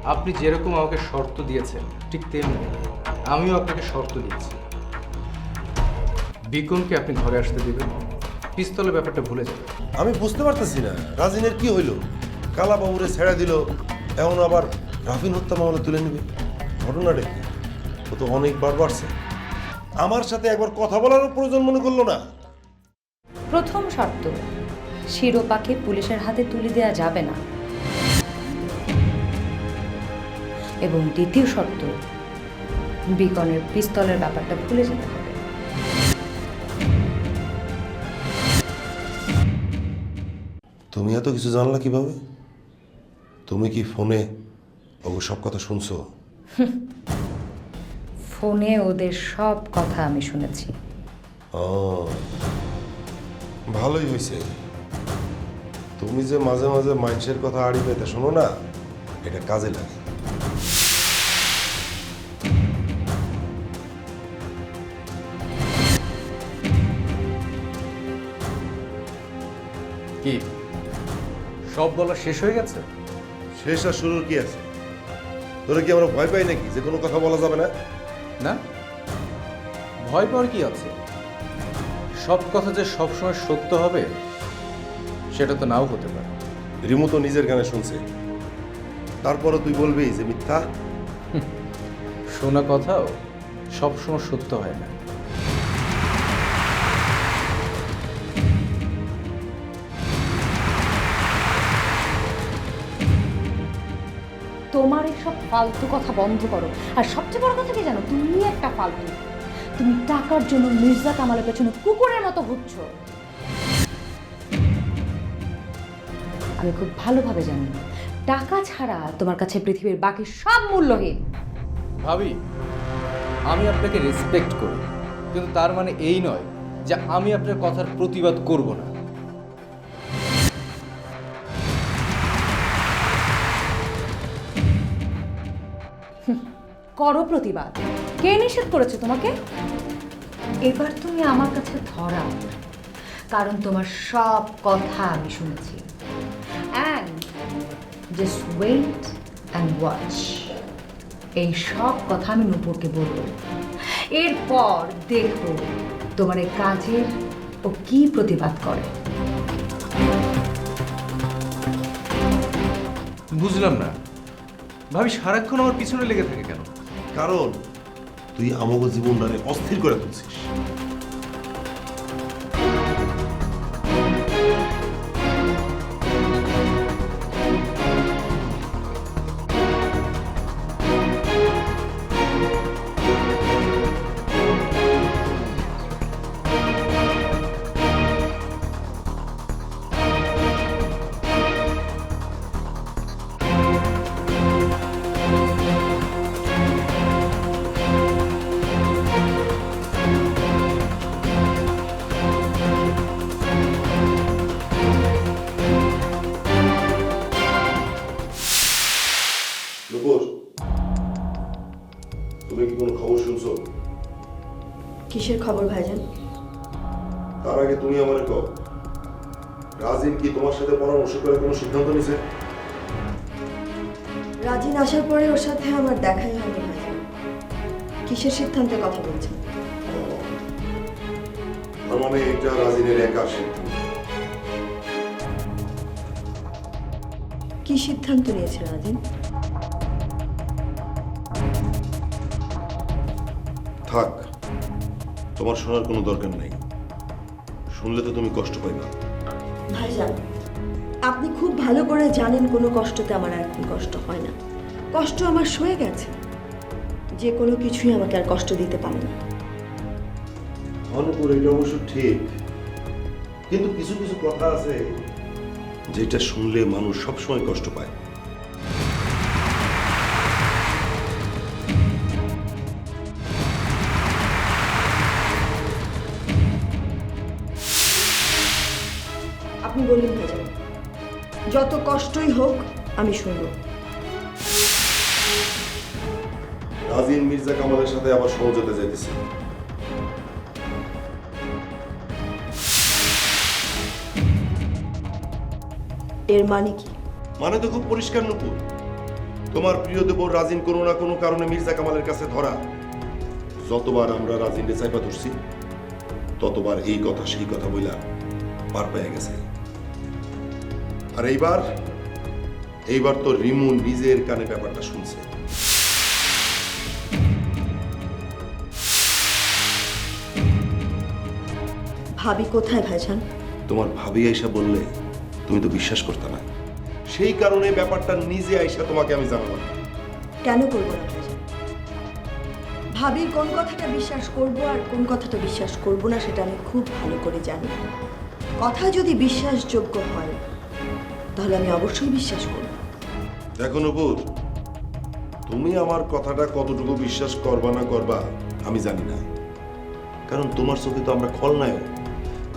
আপনি যেরকম আমাকে শর্ত দিয়েছেন ঠিক তেমনি আমিও আপনাকে শর্ত দিয়েছি। বিকনকে আপনি ঘরে আসতে দেবেন, পিস্তলের ব্যাপারটা ভুলে যাবেন। আমি বুঝতে পারতেছি না রাজিনের কি হইল। কালা বাবুরে ছেড়ে দিল, এখন আবার রাফিন হত্যা মামলা তুলে নেবে। ঘটনাটা কি? ও তো অনেকবার বাড়ছে। আমার সাথে একবার কথা বলারও প্রয়োজন মনে করলো না। প্রথম শর্ত, শিরোপাকে পুলিশের হাতে তুলে দেওয়া যাবে না। এবং দ্বিতীয় শর্ত, বিকনের পিস্তলের ব্যাপারটা ভুলে যেতে হবে। তুমি এত কিছু জানলা কিভাবে? তুমি কি ফোনে ওগো সব কথা শুনছো? ফোনে ওদের সব কথা আমি শুনেছি। ও, ভালোই হয়েছে। তুমি যে মাঝে মাঝে মানুষের কথা আড়ি পেতে শোনো না, এটা কাজে লাগে। কি সব বলা শেষ হয়ে গেছে? শেষ আর শুরুর কি আছে? তোরা কি আমরা ভয় পাই নাকি যে কোনো কথা বলা যাবে না? না, ভয় পাওয়ার কি আছে? সব কথা যে সবসময় সত্য হবে সেটা তো নাও হতে পারে। রিমু তো নিজের গানে শুনছে, তারপরে তুই বলবি যে মিথ্যা? শোনা কথাও সবসময় সত্য হয় না। তোমার এসব ফালতু কথা বন্ধ করো। আর সবচেয়ে বড় কথা কি জানো, তুমি একটা ফালতু। তুমি টাকার জন্য মির্জা কামালের পেছনে কুকুরের মতো ঘুরছো। আমি খুব ভালোভাবে জানি টাকা ছাড়া তোমার কাছে পৃথিবীর বাকি সব মূল্যহীন। ভাবি, আমি আপনাকে রেসপেক্ট করি, কিন্তু তার মানে এই নয় যে আমি আপনার কথার প্রতিবাদ করব না। করো প্রতিবাদ। কে নিষেধ করেছে তোমাকে? এবার তুমি আমার কাছে ধরা, কারণ তোমার সব কথা আমি শুনেছি। And just wait and watch. এই সব কথা আমি নূপুরকে বলবো। এরপর দেখো তোমার এই কাজের ও কি প্রতিবাদ করে। বুঝলাম না ভাবি, সারাক্ষণ আমার পিছনে লেগে থাকে কেন? কারণ তুই আমাকে জীবনটারে অস্থির করে তুলছিস। নূপুর, তুমি কি কোনো খবর শুনছো? কিসের খবর ভাইজান? তার আগে তুমি আমারে কও, রাজিন কি তোমার সাথে পরামর্শ করে কোনো সিদ্ধান্ত নিছে? রাজিন আসার পরে ওর সাথে আমার দেখাই হয়নি ভাইজান। কিসের সিদ্ধান্তের কথা বলছেন? তার মানে এটা রাজিনের একা সিদ্ধান্ত। কি সিদ্ধান্ত নিয়েছে রাজিন? থাক, তোমার শোনার কোনো দরকার নাই। শুনলে তো তুমি কষ্ট পাইবা। ভাইজান, আপনি খুব ভালো করে জানেন কোনো কষ্টতে আমার আর এখন কষ্ট হয় না। কষ্ট আমার সয়ে গেছে। যে কোনো কিছুই আমাকে আর কষ্ট দিতে পারে না। অনুপুর, এটা অবশ্য ঠিক, কিন্তু কিছু কিছু কথা আছে যেটা শুনলে মানুষ সবসময় কষ্ট পায়। আপনি বললেন ভাইজান, যত কষ্টই হোক আমি শুনবো। রাজিন মির্জা কামালের সাথে আবার সমঝোতা যাইতেছে। এর মানে কি? মানে তো খুব পরিষ্কার নূপুর, তোমার প্রিয় দেবর রাজিন কোনো না কোনো কারণে মির্জা কামালের কাছে ধরা। যতবার আমরা রাজিনকে চাইপা ধরছি ততবার এই কথা সেই কথা বইলা পার পেয়ে গেছে। আর এইবার তো রিমু নিজের কানে ব্যাপারটা শুনছে। ভাবি কোথায় ভাইজান? তোমার ভাবি আইসা বললে তুমি তো বিশ্বাস করতে না, সেই কারণে ব্যাপারটা নিজে আইসা তোমাকে আমি জানালাম। কেন করবো না ভাইজান? ভাবির কোন কথাটা বিশ্বাস করব আর কোন কথাটা বিশ্বাস করব না সেটা আমি খুব ভালো করে জানি। কথা যদি বিশ্বাসযোগ্য হয় তাহলে আমি অবশ্যই বিশ্বাস করব। দেখো নূপুর, তুমি আমার কথাটা কতটুকু বিশ্বাস করবা না করবা আমি জানি না, কারণ তোমার চোখে তো আমরা খলনায়ক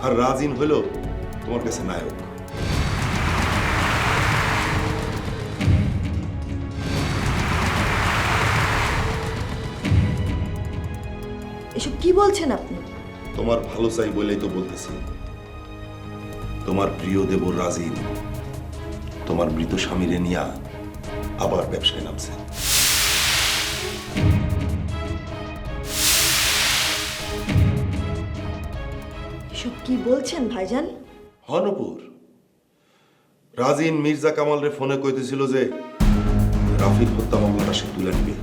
আর রাজিন হইল তোমার কাছে নায়ক। এসব কি বলছেন আপনি? তোমার ভালো চাই বলেই তো বলতেছি। তোমার প্রিয় দেবর রাজিন তোমার মৃত স্বামীরে নিয়া আবার ব্যবসায় নামছে। এসব কি বলছেন ভাইজান? হনপুর রাজিন মির্জা কামালরে ফোনে কইতেছিল যে রাফির হত্যা মামলাটা সে তুলে নিবে।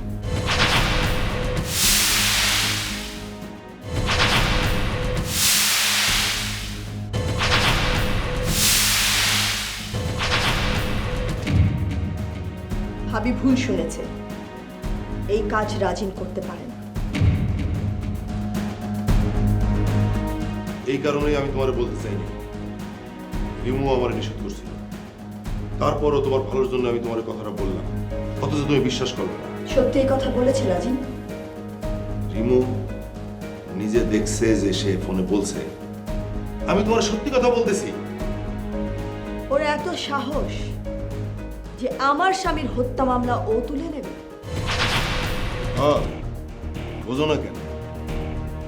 ভাবি ভুল শুনেছে, এই কাজ রাজিন করতে পারে না। এই কারণেই আমি তোমারে বলতে চাইনি। রিমু আমার নিষেধ করছিল, তারপরও তোমার ভালোর জন্য আমি তোমার কথাটা বললাম, অথচ তুমি বিশ্বাস করবে না। সত্যি এই কথা বলেছে রাজিন? রিমু নিজে দেখছে যে সে ফোনে বলছে। আমি তোমার সত্যি কথা বলতেছি। ওর এত সাহস যে আমার স্বামীর হত্যা মামলা ও তুলে নেবে? হ্যাঁ, বোঝো না কেন?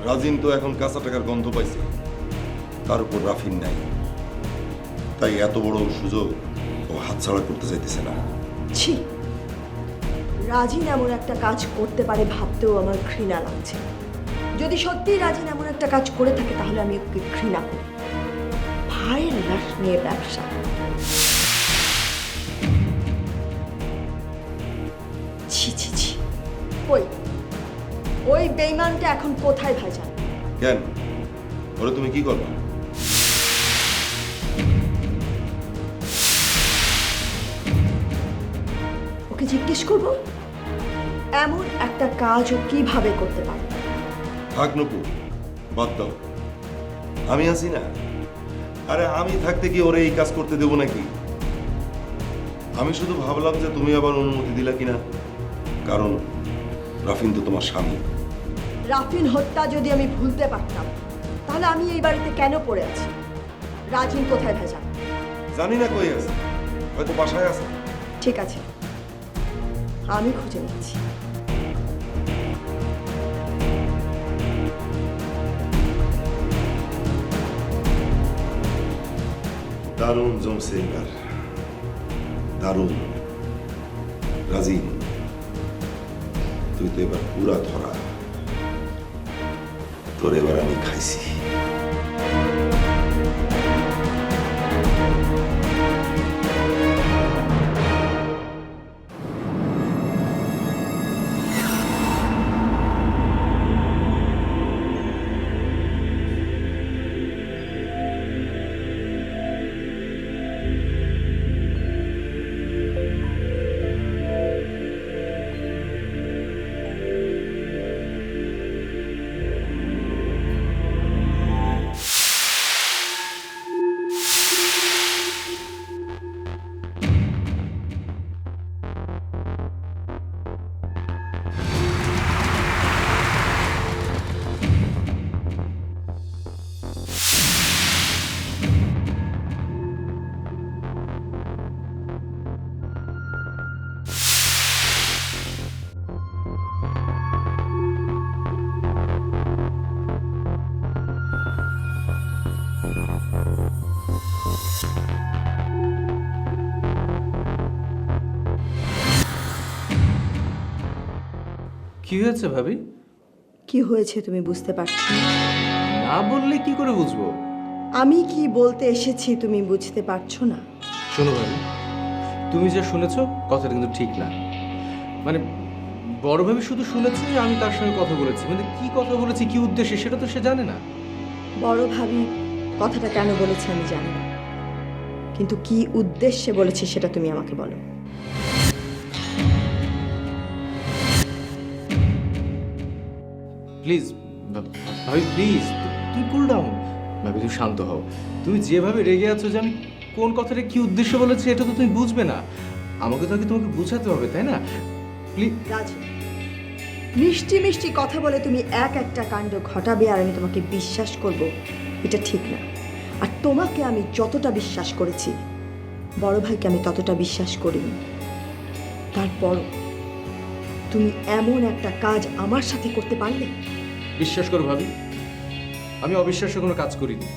রাজিন তো এখন কাঁচা টাকার গন্ধ পাইছে, তার উপর রাফিন নাই, তাই এত বড় সুযোগ ও হাতছাড়া করতে চাইতেছে না। ছি, রাজিন এমন একটা কাজ করতে পারে ভাবতেও আমার ঘৃণা লাগছে। যদি সত্যি রাজিন এমন একটা কাজ করে থাকে তাহলে আমি ওকে ঘৃণা করি। ভাইয়ের লাশ নিয়ে ব্যবসা, ছি ছি ছি। ওই বেঈমানটা এখন কোথায় ভাইজান? কেন, ওরে তুমি কি করবা? ওকে জিজ্ঞেস করবো এমন একটা কাজ ও কিভাবে করতে পারে। থাক নপুর, বাদ দাও, আমি আছি না। আরে আমি থাকতে কি ওরে এই কাজ করতে দেবো নাকি? আমি শুধু ভাবলাম যে তুমি আবার অনুমতি দিলা কিনা, কারণ রাফিন তো তোমার স্বামী। রাফিন হত্যা যদি আমি ভুলতে পারতাম তাহলে আমি এই বাড়িতে কেন পড়ে আছি? রাজিন কোথায় ভেজা? জানি না কই আছে, হয়তো বাসায় আছে। ঠিক আছে, আমি খুঁজে নিচ্ছি। দারুণ জমছে এবার, দারুণ। রাজিন, তুই তো এবার পুরা ধরা, তোর এবার আমি খাইছি। কি হয়েছে ভাবি? কি হয়েছে তুমি বুঝতে পারছো না? না বললে কি করে বুঝবো? আমি কি বলতে এসেছি তুমি বুঝতে পারছো না? শোনো ভাবি, তুমি যা শুনেছো কথাটা কিন্তু ঠিক না। মানে বড় ভাবি শুধু শুনেছে যে আমি তার সঙ্গে কথা বলেছি, মানে কি কথা বলেছি, কি উদ্দেশ্যে সেটা তো সে জানে না। বড় ভাবি কথাটা কেন বলেছে আমি জানি না, কিন্তু কি উদ্দেশ্যে বলেছে সেটা তুমি আমাকে বলো। প্লিজ ভাবি, প্লিজ তুমি কুল ডাউন। ভাবি তুমি শান্ত হও। তুমি যেভাবে রেগে আছো যে আমি কোন কথাটা কি উদ্দেশ্য বলেছি এটা তো তুমি বুঝবে না। আমাকে তো আগে তোমাকে বোঝাতে হবে, তাই না? প্লিজ। রাজি, মিষ্টি মিষ্টি কথা বলে তুমি এক একটা কাণ্ড ঘটাবে আর আমি তোমাকে বিশ্বাস করব, এটা ঠিক না। আর তোমাকে আমি যতটা বিশ্বাস করেছি বড় ভাইকে আমি ততটা বিশ্বাস করিনি। তারপর তুমি এমন একটা কাজ আমার সাথে করতে পারলে? বিশ্বাস করো ভাবি, আমি অবিশ্বাস্য কোনো কাজ করিনি।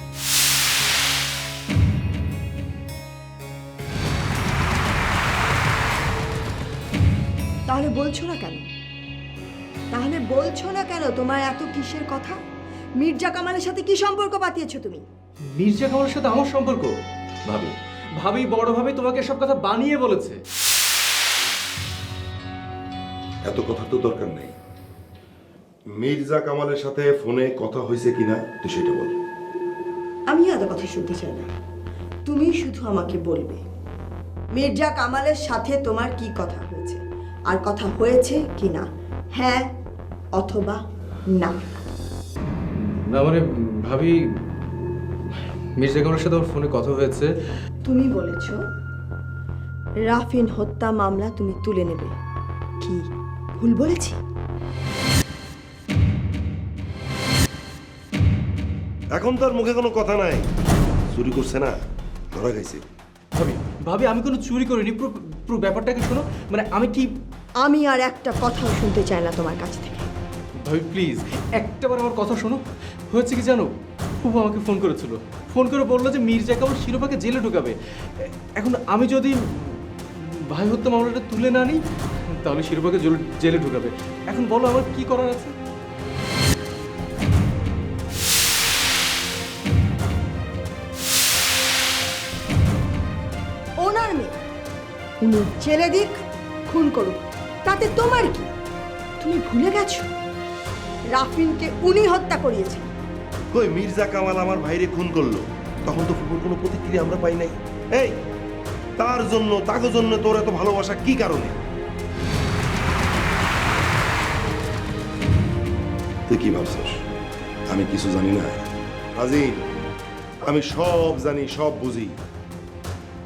তাহলে বলছো না কেন? তাহলে বলছো না কেন? তোমার এত কিসের কথা? মির্জা কামালের সাথে কি সম্পর্ক পাতিয়েছো তুমি? মির্জা কামালের সাথে আমার সম্পর্ক? ভাবি, ভাবি বড় ভাবি তোমাকে সব কথা বানিয়ে বলেছে। এত কথা তো দরকার নেই। মির্জা কামালের সাথে ফোনে কথা হয়েছে কিনা তুই সেটা বল। আমি এত কথা শুনতে চাই না, তুমি শুধু আমাকে বলবে মির্জা কামালের সাথে তোমার কি কথা হয়েছে, আর কথা হয়েছে কি না, হ্যাঁ অথবা না। না মানে ভাবি, মির্জা কামালের সাথে আমার ফোনে কথা হয়েছে। তুমি বলেছো রাফিন হত্যা মামলা তুমি তুলে নেবে, কি ভুল বলেছি? এখন তার মুখে কোনো কথা নাই। চুরি করছে না, ধরা খাইছে। ভাবি, ভাবি আমি কোনো চুরি করিনি। পুরো পুরো ব্যাপারটাকে শোনো। মানে আমি কি... আমি আর একটা কথাও শুনতে চাই না তোমার কাছ থেকে। ভাবি প্লিজ একটাবার আমার কথা শোনো। হয়েছে কি জানো, ফুফু আমাকে ফোন করেছিল। ফোন করে বললো যে মির্জা কামাল শিরোপাকে জেলে ঢুকাবে। এখন আমি যদি ভাই হত্যা মামলাটা তুলে না নিই তাহলে শিরোপাকে জেলে ঢুকাবে। এখন বলো আমার কি করার আছে? ওনার মেয়ে, উনি জেলে দিক, খুন করুক, তাতে তোমার কি? তুমি ভুলে গেছো রাফিনকে উনি হত্যা করিয়েছেন। কই মির্জা কামাল আমার ভাইরে খুন করলো, তখন তো ফুপুর কোনো প্রতিক্রিয়া আমরা পাই নাই। এই তার জন্য তাকে জন্য তোর এত ভালোবাসা কি কারণে? তুই কি ভাবছিস আমি কিছু জানি না? রাজিন, আমি সব জানি, সব বুঝি।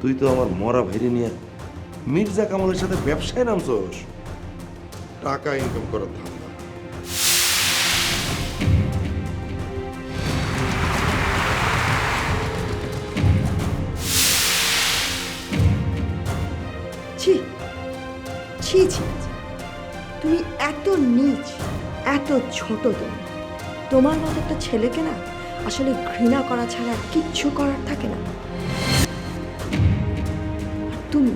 তুই তো আমার মরা ভাইরে নিয়ে মির্জা কামালের সাথে ব্যবসায় নামছস। টাকা ইনকাম করার ধান্দা। ছি ছি ছি, তুমি এত নীচ, এত ছোট। তুমি তোমার মতো একটা ছেলেকে না আসলে ঘৃণা করা ছাড়া আর কিচ্ছু করার থাকে না। তুমি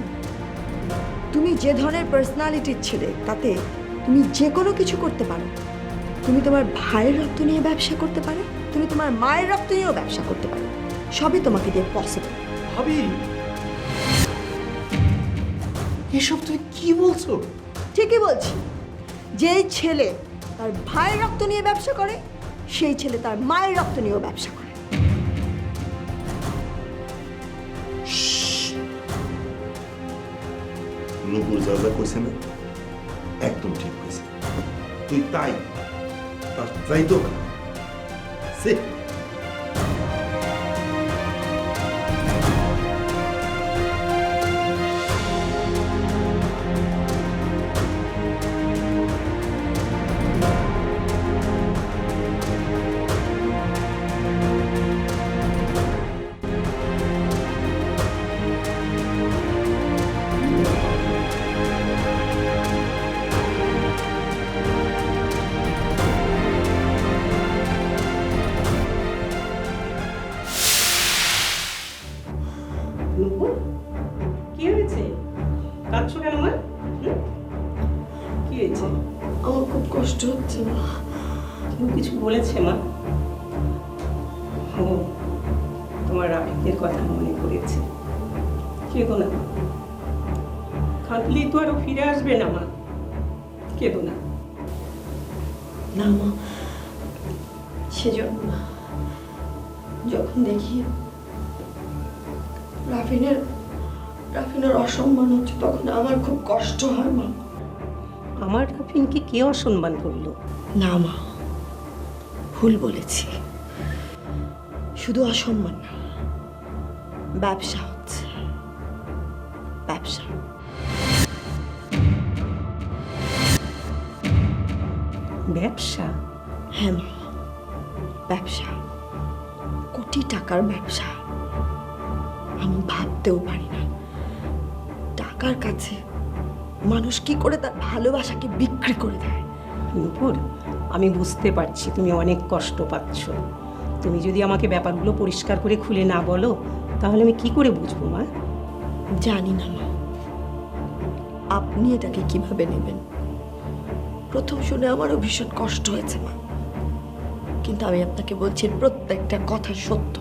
তুমি যে ধরনের পার্সোনালিটির ছেলে, তাতে তুমি যে কোনো কিছু করতে পারো। তুমি তোমার ভাইয়ের রক্ত নিয়ে ব্যবসা করতে পারো, তুমি তোমার মায়ের রক্ত নিয়েও ব্যবসা করতে পারো। সবই তোমাকে দিয়ে পসিবল। ভাবি এসব তুমি কি বলছো? ঠিকই বলছি। যেই ছেলে তার ভাইয়ের রক্ত নিয়ে ব্যবসা করে, সেই ছেলে তার মায়ের রক্ত নিয়েও ব্যবসা করে। নুপুর যা যা কইছে না একদম ঠিক কইছে। তুই তাই তার চাইতো না। সে বলেছে মা? কেউ কিছু বলেছে মা? ও, তোমার রাফিদের কথা মনে পড়েছে। কেঁদো না, কাঁদলেই তো আরো ফিরে আসবে না মা, কেঁদো না। না মা, সেজন্য না। যখন দেখি রাফিনের অসম্মান হচ্ছে তখন আমার খুব কষ্ট হয় মা। আমার রাফিনকে কে অসম্মান করলো? না মা, ভুল বলেছি। শুধু অসম্মান না, ব্যবসা হচ্ছে, ব্যবসা। ব্যবসা? হ্যাঁ মা, ব্যবসা, কোটি টাকার ব্যবসা। আমি ভাবতেও পারি না টাকার কাছে মানুষ কি করে তার ভালোবাসাকে বিক্রি করে দেয়। নূপুর, আমি বুঝতে পারছি তুমি অনেক কষ্ট পাচ্ছ। তুমি যদি আমাকে ব্যাপারগুলো পরিষ্কার করে খুলে না বলো তাহলে আমি কি করে বুঝবো মা? জানি না মা, আপনি এটাকে কিভাবে নেবেন। প্রথম শুনে আমারও ভীষণ কষ্ট হয়েছে মা, কিন্তু আমি আপনাকে বলছি প্রত্যেকটা কথা সত্য।